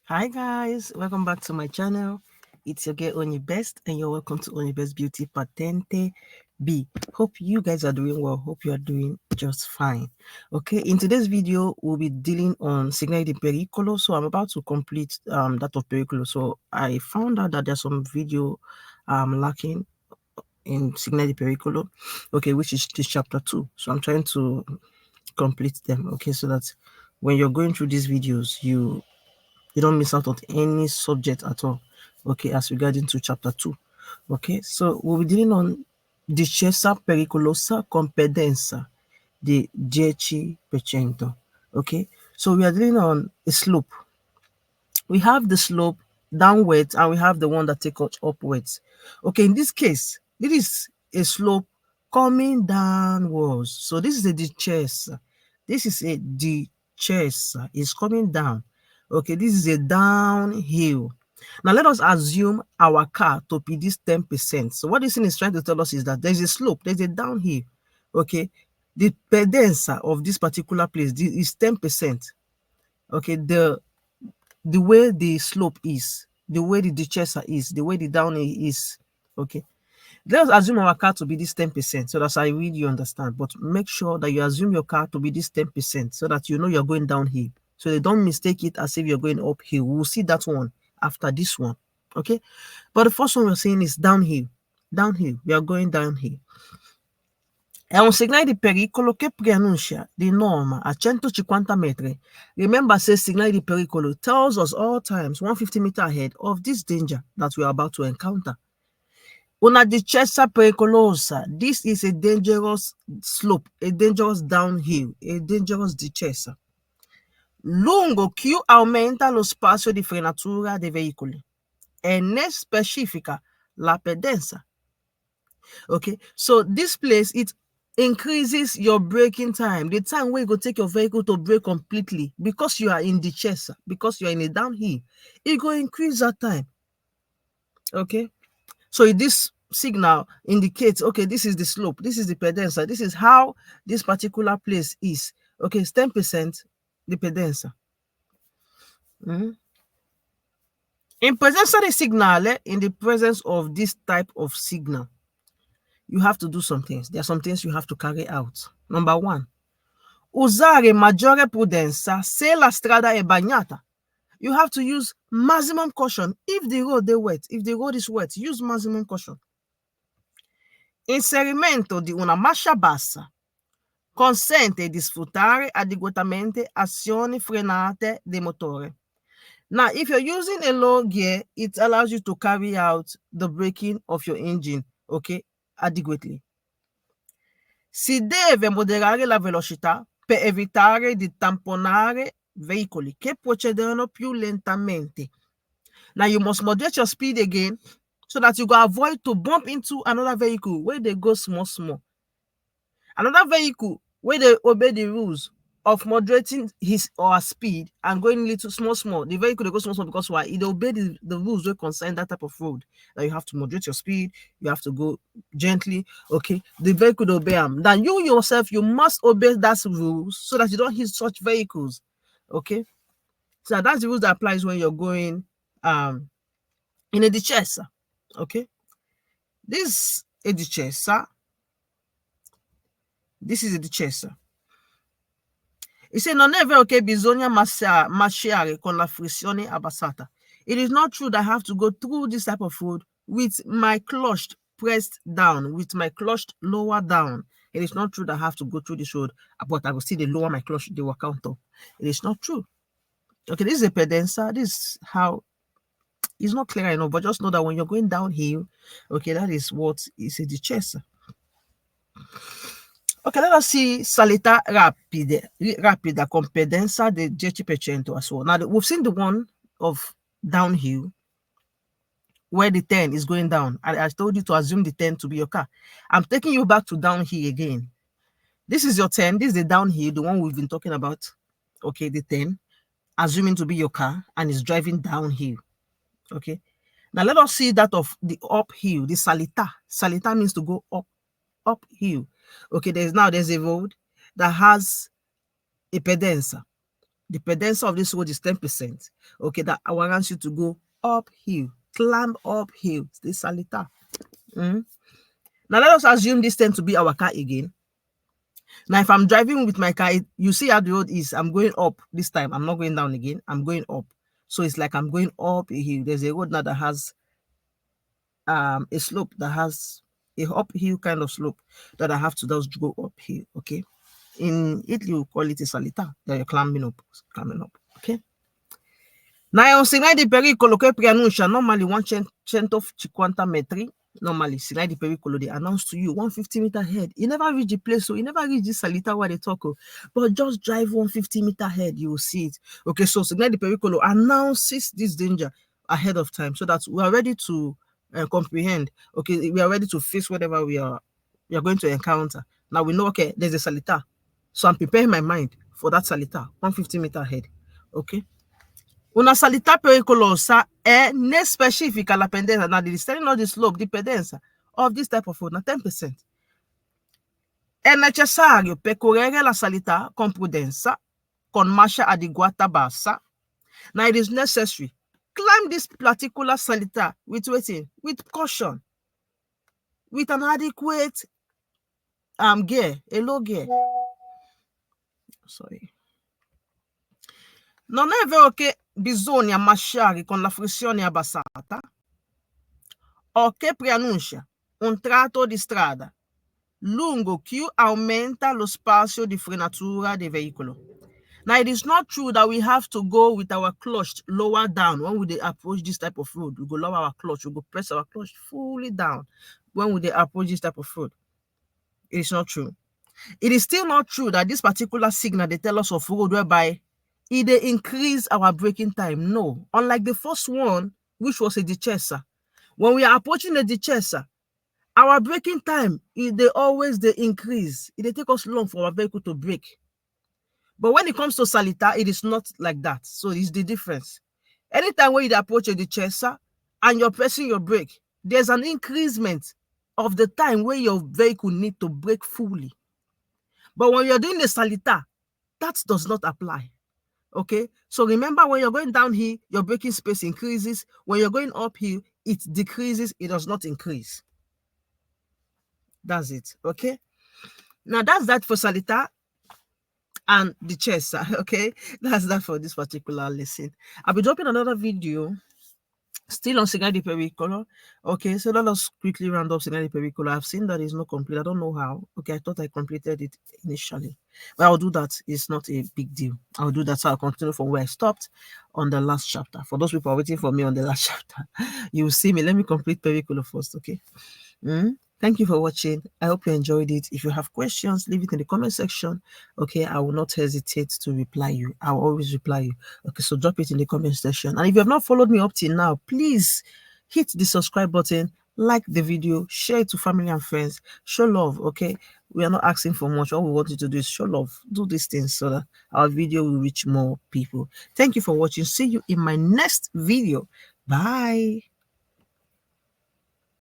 Hi guys, welcome back to my channel. It's your girl Only Best and you're welcome to Only Best Beauty Patente B. Hope you guys are doing well. Hope you are doing just fine. Okay, in today's video we'll be dealing on Segnali di Pericolo. So I'm about to complete that of Pericolo. So I found out that there's some video lacking in Segnali di Pericolo, okay, which is this chapter 2. So I'm trying to complete them, okay, so that when you're going through these videos you don't miss out on any subject at all, okay, as regarding to chapter 2. Okay, so we'll be dealing on Descesa pericolosa con pendenza di 10%. Okay, so we are dealing on a slope. We have the slope downwards and we have the one that takes us upwards. Okay, in this case, this is a slope coming downwards. So this is a Descesa. This is a Descesa. It's coming down. Okay, this is a downhill. Now let us assume our car to be this 10%. So what this thing is trying to tell us is that there's a slope, there's a downhill. Okay, the pendenza of this particular place is 10%. Okay, the way the slope is, the way the Descesa is, the way the downhill is. Okay, let's assume our car to be this 10%, so that I really understand. But make sure that you assume your car to be this 10%, so that you know you're going downhill. So they don't mistake it as if you're going uphill. We'll see that one after this one. Okay, but the first one we're saying is downhill. Downhill, we are going downhill. È un segnale di pericolo che preannuncia di norma a 150 metri. Remember, says segnale di pericolo tells us all times 150 meters ahead of this danger that we are about to encounter. Una discesa pericolosa. This is a dangerous slope, a dangerous downhill, a dangerous discesa. Lungo che aumenta lo spazio di frenatura dei veicoli e ne specifica la pendenza. Okay, so this place, it increases your braking time, the time where you go take your vehicle to brake completely, because you are in the chest, because you are in a downhill, it go increase that time. Okay, so this signal indicates, okay, this is the slope, this is the pendenza, this is how this particular place is. Okay, it's 10% the pendenza. In presenza di signale, in the presence of this type of signal, you have to do some things. There are some things you have to carry out. Number one, usare maggiore prudenza se la strada è bagnata. You have to use maximum caution if the road is wet. If the road is wet, use maximum caution. Inserimento di una marcia bassa consente di sfruttare adeguatamente azioni frenate del motore. Now, if you're using a low gear, it allows you to carry out the braking of your engine, okay, adequately. Si deve moderare la velocità per evitare di tamponare veicoli che procedono più lentamente. Now you must moderate your speed again so that you go avoid to bump into another vehicle where they go small. Another vehicle where they obey the rules of moderating his or her speed and going little small. The vehicle they go small because why? It obey the rules that concern that type of road. That you have to moderate your speed, you have to go gently. Okay, the vehicle obey them. Then you yourself, you must obey that rules so that you don't hit such vehicles. Okay, so that's the rules that applies when you're going in a discesa. Okay, this is a discesa. This is a discesa. It said, non è vero che bisogna marciare con la frizione abbassata. It is not true that I have to go through this type of road with my clutch pressed down, with my clutch lower down. It is not true that I have to go through this road, but I will still lower my clutch, they will count up. It is not true. Okay, this is a pendenza. This is how, it's not clear enough, but just know that when you're going downhill, okay, that is what is a discesa. Okay, let us see salita rapida con pendenza di 10% as well. Now, we've seen the one of downhill where the 10 is going down. I told you to assume the 10 to be your car. I'm taking you back to downhill again. This is your 10. This is the downhill, the one we've been talking about. Okay, the 10, assuming to be your car, and it's driving downhill. Okay, now let us see that of the uphill, the salita. Salita means to go uphill. Okay, there's a road that has a pendenza. The pendenza of this road is 10%. Okay, that warrants you to go uphill, climb uphill. It's the salita. Now let us assume this tends to be our car again. Now, if I'm driving with my car, you see how the road is. I'm going up this time. I'm not going down again. I'm going up. So it's like I'm going up a hill. There's a road now that has a slope, that has a uphill kind of slope that I have to just go uphill. Okay. In Italy, we call it a salita. That you're climbing up. Okay. Now, on segnale di pericolo che preannuncia normally 150 metri. Normally, segnale di pericolo, they announce to you 150 meter ahead. You never reach the place, so you never reach this salita where they talk. But just drive 150 meter ahead, you will see it. Okay, so segnale di pericolo announces this danger ahead of time so that we are ready to comprehend. Okay, we are ready to face whatever we are going to encounter. Now we know, okay, there's a salita. So I'm preparing my mind for that salita, 150 meter ahead. Okay. Una salita pericolosa ne specifica la pendenza. Now, the telling of the slope, the pendenza of this type of road, na 10%. È necessario percorrere la salita con prudenza, con marcia adeguata bassa. Now, it is necessary. Climb this particular salita with waiting, with caution, with an adequate gear, a low gear. Sorry. Non è vero che bisogna marciare con la frizione abbassata o che preannuncia un tratto di strada lungo che aumenta lo spazio di frenatura del veicolo. Now, it is not true that we have to go with our clutch lower down when we approach this type of road. We go lower our clutch, we go press our clutch fully down when we approach this type of road. It is not true. It is still not true that this particular signal, they tell us of road whereby it increase our braking time. No. Unlike the first one, which was a Descesa. When we are approaching the Descesa, our braking time, they always increase. It take us long for our vehicle to brake. But when it comes to salita, it is not like that. So it's the difference. Anytime when you approach a Descesa and you're pressing your brake, there's an increasement of the time where your vehicle need to brake fully. But when you're doing the salita, that does not apply. Okay, so remember, when you're going down here, your braking space increases. When you're going up here, it decreases. It does not increase. That's it. Okay, now that's that for salita and Descesa. Okay, that's that for this particular lesson. I'll be dropping another video still on segnale di pericolo. Okay, so let us quickly round up segnale di pericolo. I've seen that it's not complete. I don't know how. Okay, I thought I completed it initially, but I'll do that. It's not a big deal. I'll do that. So I'll continue from where I stopped on the last chapter. For those people waiting for me on the last chapter, you will see me. Let me complete pericolo first. Okay. Thank you for watching. I hope you enjoyed it. If you have questions, leave it in the comment section. Okay, I will not hesitate to reply you. I will always reply you. Okay, so drop it in the comment section. And if you have not followed me up till now, please hit the subscribe button, like the video, share it to family and friends. Show love. Okay, we are not asking for much. All we want you to do is show love. Do these things so that our video will reach more people. Thank you for watching. See you in my next video. Bye.